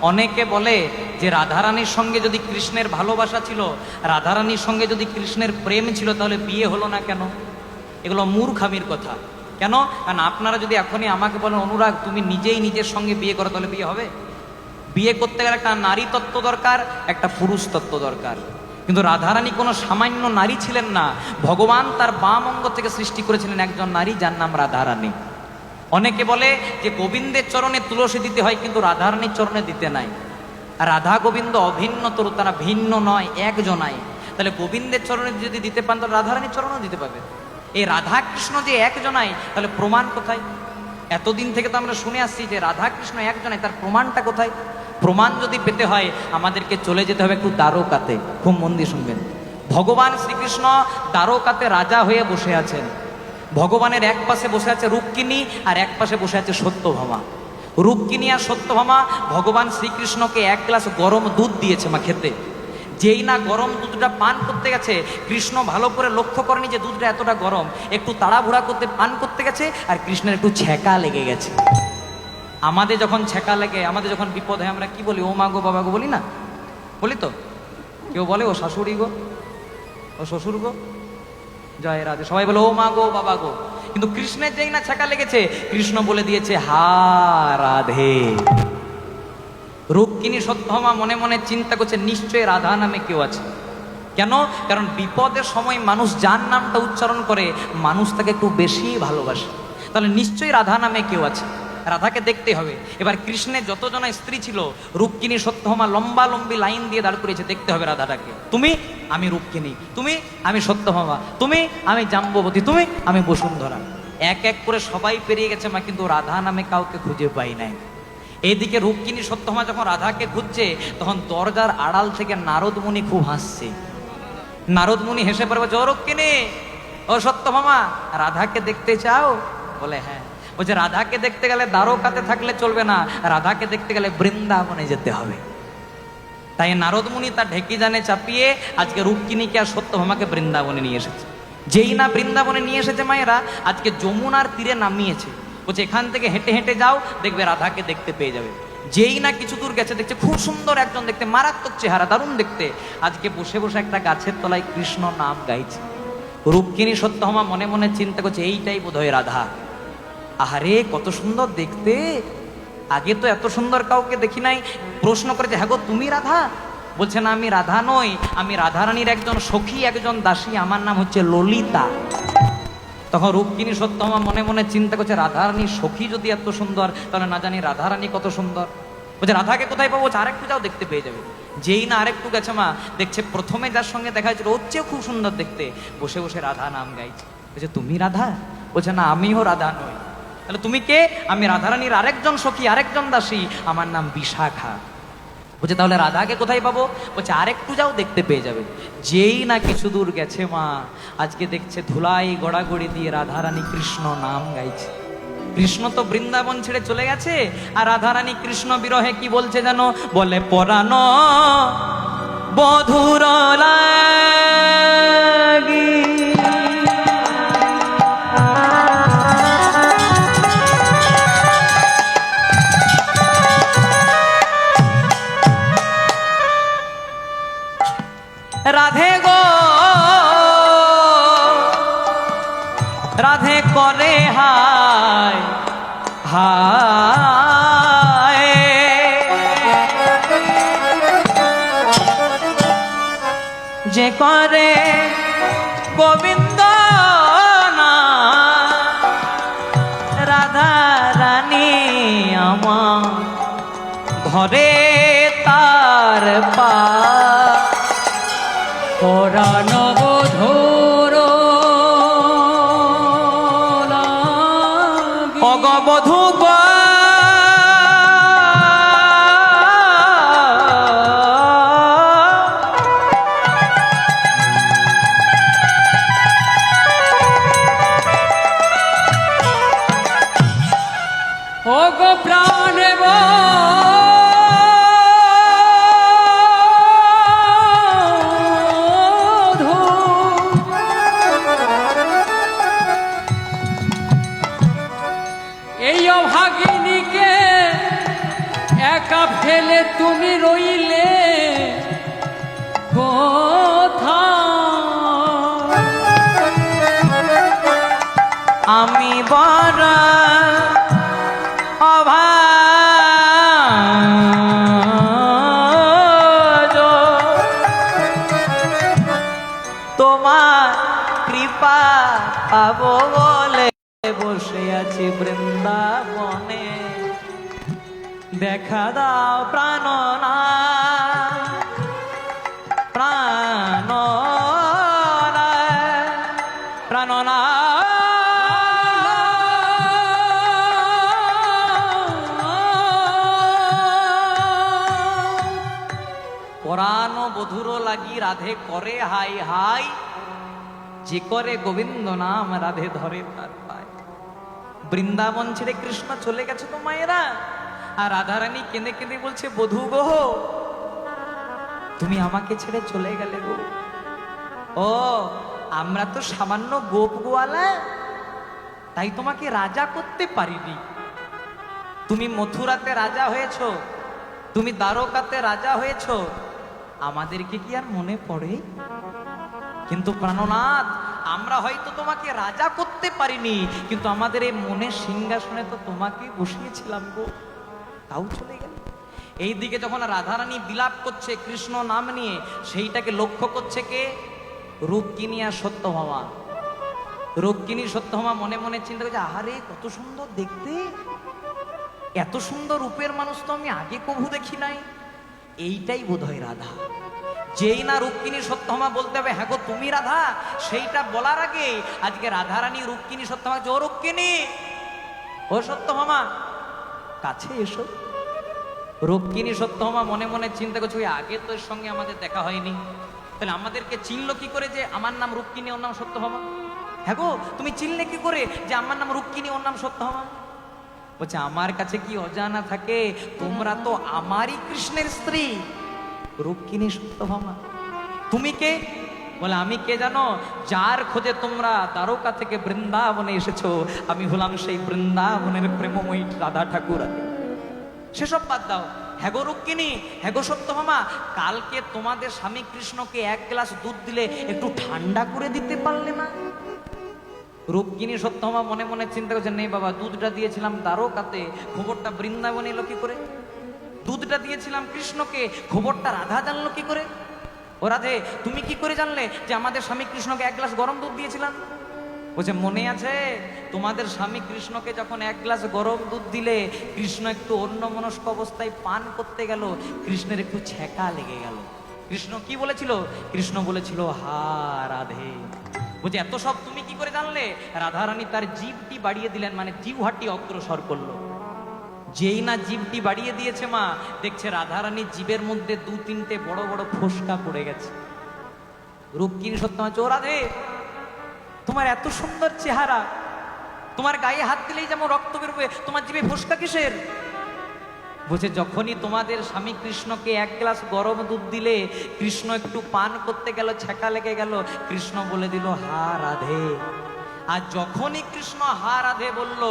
অনেকে বলে যে রাধারানীর সঙ্গে যদি কৃষ্ণের ভালোবাসা ছিল, রাধারানীর সঙ্গে যদি কৃষ্ণের প্রেম ছিল, তাহলে বিয়ে হলো না কেন? এগুলো মূর্খামির কথা। কেন? কারণ আপনারা যদি এখনই আমাকে বলেন অনুরাগ তুমি নিজেই নিজের সঙ্গে বিয়ে করো, তাহলে বিয়ে হবে? বিয়ে করতে গেলে একটা নারী তত্ত্ব দরকার, একটা পুরুষ তত্ত্ব দরকার। কিন্তু রাধারানী কোনো সামান্য নারী ছিলেন না, ভগবান তার বাম অঙ্গ থেকে সৃষ্টি করেছিলেন একজন নারী, যার নাম রাধারানী। অনেকে বলে যে গোবিন্দের চরণে তুলসী দিতে হয়, কিন্তু রাধারানীর চরণে দিতে নাই। রাধা গোবিন্দ অভিন্ন তরু, তারা ভিন্ন নয়, একজনাই। তাহলে গোবিন্দের চরণে যদি দিতে পান, তাহলে রাধারানীর চরণও দিতে পারবে। এই রাধা কৃষ্ণ যে একজনাই, তাহলে প্রমাণ কোথায়? এতদিন থেকে তো আমরা শুনে আসছি যে রাধা কৃষ্ণ একজনাই, তার প্রমাণটা কোথায়? প্রমাণ যদি পেতে হয় আমাদেরকে চলে যেতে হবে একটু দ্বারকাতে। খুব মন দিয়ে শুনবেন। ভগবান শ্রীকৃষ্ণ দ্বারকাতে রাজা হয়ে বসে আছেন। ভগবানের এক পাশে বসে আছে রুক্মিণী, আর এক পাশে বসে আছে সত্যভামা। রুক্মিণী আর সত্যভামা ভগবান শ্রীকৃষ্ণকে এক গ্লাস গরম দুধ দিয়েছে মা খেতে। যেই না গরম দুধটা পান করতে গেছে, কৃষ্ণ ভালো করে লক্ষ্য করেনি যে দুধটা এতটা গরম, একটু তাড়াহুড়া করতে পান করতে গেছে, আর কৃষ্ণের একটু ছ্যাঁকা লেগে গেছে। আমাদের যখন ছ্যাঁকা লেগে, আমাদের যখন বিপদ হয়, আমরা কি বলি? ও মা গো বাবা গো বলি না? বলি তো? কেউ বলে ও শাশুড়ি গো, ও শ্বশুর গো, জয় রাধে, সবাই বলে ও মা গো বাবা গো। কিন্তু কৃষ্ণের যেই না ছ্যাঁকা লেগেছে, কৃষ্ণ বলে দিয়েছে হা রাধে। রুক্মিণী সত্যভামা মনে মনে চিন্তা করছে নিশ্চয়ই রাধা নামে কেউ আছে। কেন? কারণ বিপদের সময় মানুষ যার নামটা উচ্চারণ করে, মানুষ তাকে একটু বেশি ভালোবাসে। তাহলে নিশ্চয়ই রাধা নামে কেউ আছে, রাধাকে দেখতে হবে। এবার কৃষ্ণের যতজনা স্ত্রী ছিল, রুক্মিণী সত্যভামা লম্বা লম্বি লাইন দিয়ে দাঁড় করিয়েছে, দেখতে হবে রাধাটাকে। তুমি আমি রুক্মিণী, তুমি আমি সত্যভামা, তুমি আমি জাম্ববতী, তুমি আমি বসুন্ধরা। এক এক করে সবাই পেরিয়ে গেছে মা, কিন্তু রাধা নামে কাউকে খুঁজে পাই নাই। এইদিকে রুক্মিণী সত্যভামা যখন রাধাকে খুঁজছে, তখন দরজার আড়াল থেকে নারদ মুনি খুব হাসছে। নারদ মুনি হেসে পড়ে বলছে, ও রুক্মিণী, ও সত্যভামা, রাধাকে দেখতে চাও? বলে হ্যাঁ। বলছে রাধাকে দেখতে গেলে দ্বারকাতে থাকলে চলবে না, রাধাকে দেখতে গেলে বৃন্দাবনে যেতে হবে। তাই নারদ মুনি তার ঢেকি জানে চাপিয়ে আজকে রুক্মিণীকে আর সত্যভামাকে বৃন্দাবনে নিয়ে এসেছে। যেই না বৃন্দাবনে নিয়ে এসেছে মায়েরা, আজকে যমুনার তীরে নামিয়েছে। বলছে এখান থেকে হেঁটে হেঁটে যাও, দেখবে রাধাকে দেখতে পেয়ে যাবে। যেই না কিছু দূর গেছে, দেখছে খুব সুন্দর একজন দেখতে, মারাত্মক চেহারা, দারুণ দেখতে। আজকে বসে বসে একটা গাছের তলায় কৃষ্ণ নাম গাইছে। রুক্মিণী সত্যভামা মনে মনে চিন্তা করছে এইটাই বোধহয় রাধা। আহারে কত সুন্দর দেখতে, আগে তো এত সুন্দর কাউকে দেখি নাই। প্রশ্ন করেছে, হ্যাঁ গো তুমি রাধা? বলছে না, আমি রাধা নই, আমি রাধারানীর একজন সখী, একজন দাসী, আমার নাম হচ্ছে ললিতা। তখন রুক্মিণী সত্যভামা মনে মনে চিন্তা করছে, রাধারানীর সখী যদি এত সুন্দর, তাহলে না জানি রাধারানী কত সুন্দর। বলছে রাধাকে কোথায় পাবো? আরেকটু যাও, দেখতে পেয়ে যাবে। যেই না আরেকটু গেছে মা, দেখছে প্রথমে যার সঙ্গে দেখা হয়েছিল ওর চেয়েও খুব সুন্দর দেখতে, বসে বসে রাধা নাম গাইছে। বলছে তুমি রাধা? বলছে না, আমিও রাধা নই। তাহলে তুমি কে? আমি রাধারানীর আরেকজন সখী, আরেকজন দাসী, আমার নাম বিশাখা। বলছে তাহলে রাধাকে কোথায় পাবো? বলছে আরেকটু যাও, দেখতে পেয়ে যাবে। যেই না কিছু দূর গেছে মা, আজকে দেখছে ধুলাই গড়াগড়ি দিয়ে রাধারানী কৃষ্ণ নাম গাইছে। কৃষ্ণ তো বৃন্দাবন ছেড়ে চলে গেছে, আর রাধারানী কৃষ্ণ বিরহে কি বলছে জানো? বলে পরাণ বধুর লাগি রাধে গো রাধে করে হায় হায়, যে করে গোবিন্দ না রাধা রানী আমার ঘরে তার পা পরাণ বধূর লাগি অগবধূ ও গো প্রাণে বধূ গেলে তুমি রইলে কোথায়? আমি বড় অভাগা, তোমার কৃপা পাবো বলে বসে আছি বৃন্দাবনে। দেখা দাও প্রাণনাথ, প্রাণনাথ। পরাণ বধুর লাগি রাধে করে হাই হাই, যে করে গোবিন্দ নাম রাধে ধরে তার পায়। বৃন্দাবন ছেড়ে কৃষ্ণ চলে গেছে তো মায়েরা, আর রাধারানী কেঁদে কেঁদে বলছে বধূ গো, তুমি আমাকে ছেড়ে চলে গেলে গো। ও আমরা তো সামান্য গোপ গোয়ালা, তাই তোমাকে রাজা করতে পারিনি। তুমি মথুরাতে রাজা হয়েছো, তুমি দ্বারকাতে রাজা হয়েছো, আমাদেরকে কি আর মনে পড়ে? কিন্তু প্রাণনাথ, আমরা হয়তো তোমাকে রাজা করতে পারিনি, কিন্তু আমাদের এই মনের সিংহাসনে তো তোমাকেই বসিয়েছিলাম গো, তাও চলে গেল। এইদিকে যখন রাধারানী বিলাপ করছে কৃষ্ণ নাম নিয়ে, সেইটাকে লক্ষ্য করছে কে? রুক্মিণী আর সত্যভামা। রুক্মিণী সত্যভামা মনে মনে চিন্তা করছে, আহারে কত সুন্দর দেখতে, এত সুন্দর রূপের মানুষ তো আমি আগে কভু দেখি নাই। এইটাই বোধহয় রাধা। যেই না রুক্মিণী সত্যভামা বলতে হবে হ্যাঁ গো তুমি রাধা, সেইটা বলার আগে আজকে রাধারানী রুক্মিণী সত্যভামা, ও রুক্মিণী, ও সত্যভামা কাছে এসো। রুক্মিণী সত্যভামা মনে মনে চিন্তা করছে, ওই আগে তো এর সঙ্গে আমাদের দেখা হয়নি, তাহলে আমাদেরকে চিনলো কি করে যে আমার নাম রুক্মিণী ওর নাম সত্যভামা? হ্যাঁ গো তুমি চিনলে কি করে যে আমার নাম রুক্মিণী ওর নাম সত্যভামা? বলছে আমার কাছে কি অজানা থাকে, তোমরা তো আমারই কৃষ্ণের স্ত্রী রুক্মিণী সত্যভামা। তুমি কে? বলে আমি কে জানো? যার খোঁজে তোমরা দ্বারকা থেকে বৃন্দাবনে এসেছো, আমি হলাম সেই বৃন্দাবনের প্রেমময়ী রাধা ঠাকুর। সেসব বাদ দাও। হ্যাগো রুক্মিণী, হ্যাগো সত্যভামা, কালকে তোমাদের স্বামী কৃষ্ণকে এক গ্লাস দুধ দিলে একটু ঠান্ডা করে দিতে পারলে না? রুক্মিণী সত্যভামা মনে মনে চিন্তা করছে, নেই বাবা, দুধটা দিয়েছিলাম দ্বারকাতে, খবরটা বৃন্দাবনে এলো কি করে? দুধটা দিয়েছিলাম কৃষ্ণকে, খবরটা রাধা জানলো কি করে? ও রাধে, তুমি কি করে জানলে যে আমাদের স্বামী কৃষ্ণকে এক গ্লাস গরম দুধ দিয়েছিলাম? বলছে মনে আছে, তোমাদের স্বামী কৃষ্ণকে যখন এক গ্লাস গরম দুধ দিলে, কৃষ্ণ একটু অন্যমনস্ক অবস্থায় পান করতে গেল, কৃষ্ণের একটু ছ্যাঁকা লেগে গেল। কৃষ্ণ কি বলেছিল? কৃষ্ণ বলেছিল হা রাধে। বলছে এত সব তুমি কি করে জানলে? রাধারানী তার জিভটি বাড়িয়ে দিলেন, মানে জিহ্বাটি অগ্রসর করলো। যেই না জিভটি বাড়িয়ে দিয়েছে মা, দেখছে রাধারানী জীবের মধ্যে দু তিনটে বড় বড় ফোসকা পড়ে গেছে। রুক্মিণী সত্যভামা, ও রাধে, তোমার এত সুন্দর চেহারা, তোমার গায়ে হাত দিলেই যেমন রক্ত বেরোবে, তোমার জিভে ফোসকা কিসের? বলছে যখনই তোমাদের স্বামী কৃষ্ণকে এক গ্লাস গরম দুধ দিলে, কৃষ্ণ একটু পান করতে গেল, ছ্যাঁকা লেগে গেল, কৃষ্ণ বলে দিল হা রাধে। আর যখনই কৃষ্ণ হা রাধে বলল,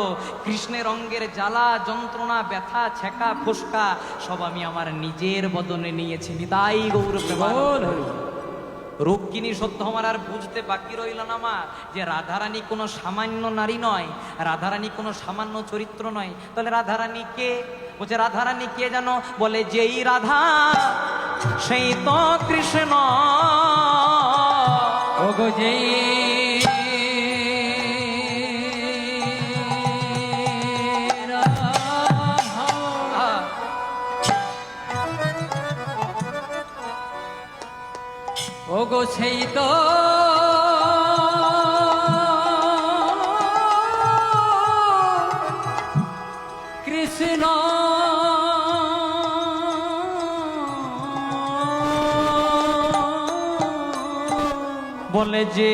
কৃষ্ণের অঙ্গের জ্বালা যন্ত্রণা ব্যথা ছ্যাঁকা ফোসকা সব আমি আমার নিজের বদনে নিয়েছি। নিতাই গৌর প্রেমানন্দ। রুক্মিণী সত্যভামার আর বুঝতে বাকি রইল না মা, যে রাধারানী কোনো সামান্য নারী নয়, রাধারানী কোনো সামান্য চরিত্র নয়। তাহলে রাধারানী কে? বলছে রাধারানী কে জানো? বলে যেই রাধা সেই তো কৃষ্ণ। ওগো যেই ওগো সেই তো কৃষ্ণ। বলে যে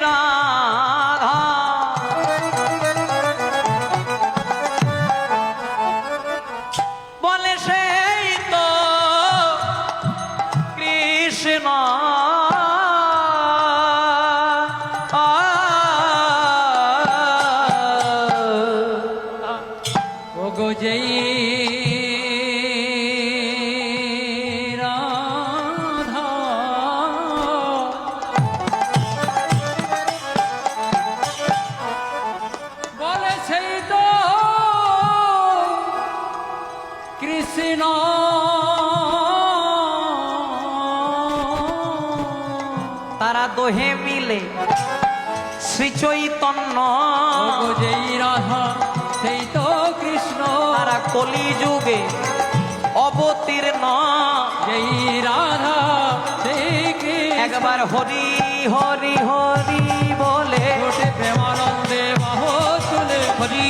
রাধা বলে সেই তো কৃষ্ণ। ওগো যেই দোহে মিলে শ্রী চৈতন্য ওগো যেই রাধা সেই তো কৃষ্ণ তারা কলিযুগে অবতীর্ণ যেই রাধা সেই কৃষ্ণ একবার হরি হরি হরি বলে ছোটে প্রেমানন্দে বাহ তুলে হরি